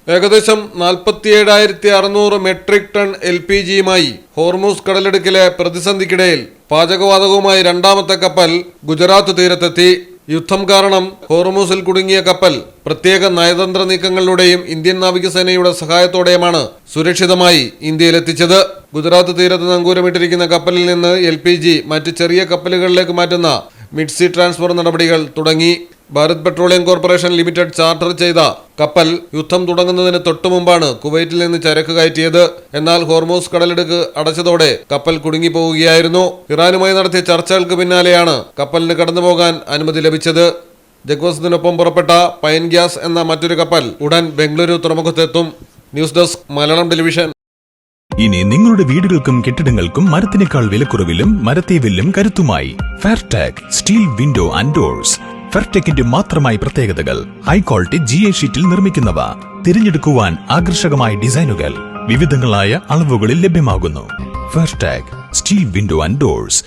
ഏകദേശം 47,600 metric ton LPGയുമായി Hormuz കടലിടുക്കിലെ പ്രതിസന്ധിക്കിടയിൽ പാചകവാതകവുമായി രണ്ടാമത്തെ കപ്പൽ ഗുജറാത്ത് തീരത്തെത്തി. യുദ്ധം കാരണം ഹോർമൂസിൽ കുടുങ്ങിയ കപ്പൽ പ്രത്യേക നയതന്ത്ര നീക്കങ്ങളിലൂടെയും ഇന്ത്യൻ നാവികസേനയുടെ സഹായത്തോടെയുമാണ് സുരക്ഷിതമായി ഇന്ത്യയിലെത്തിച്ചത്. ഗുജറാത്ത് തീരത്ത് നങ്കൂരമിട്ടിരിക്കുന്ന കപ്പലിൽ നിന്ന് LPG മറ്റ് ചെറിയ കപ്പലുകളിലേക്ക് മാറ്റുന്ന മിഡ് സീ ട്രാൻസ്ഫർ നടപടികൾ തുടങ്ങി. Bharat petroleum corporation limited charter ചെയ്ത കപ്പൽ യുദ്ധം തുടങ്ങുന്നതിന് തൊട്ടുമുമ്പാണ് കുവൈറ്റിൽ നിന്ന് ചരക്ക് കയറ്റിയത്. എന്നാൽ ഹോർമൂസ് കടലിടുക്ക് അടച്ചതോടെ കപ്പൽ കുടുങ്ങിപ്പോവുകയായിരുന്നു. ഇറാനുമായി നടത്തിയ ചർച്ചകൾക്ക് പിന്നാലെയാണ് കപ്പലിന് കടന്നുപോകാൻ അനുമതി ലഭിച്ചത്. ജഗ്വസത്തിനൊപ്പം പുറപ്പെട്ട പൈൻ ഗ്യാസ് എന്ന മറ്റൊരു കപ്പൽ ഉടൻ ബംഗളൂരു തുറമുഖത്തെത്തും. News desk Malayalam television. ഇനി നിങ്ങളുടെ വീടുകൾക്കും കെട്ടിടങ്ങൾക്കും മരത്തിനേക്കാൾ വിലക്കുറവിലും മരത്തെ വെല്ലും കരുത്തുമായി Fairtech steel window and doors. ഫെയർടെക്കിന്റെ മാത്രമായി പ്രത്യേകതകൾ. ഹൈ ക്വാളിറ്റി GA ഷീറ്റിൽ നിർമ്മിക്കുന്നവ. തിരഞ്ഞെടുക്കുവാൻ ആകർഷകമായ ഡിസൈനുകൾ വിവിധങ്ങളായ അളവുകളിൽ ലഭ്യമാകുന്നു. ഫെയർടെക് സ്റ്റീൽ വിൻഡോ ആൻഡ് ഡോർസ്.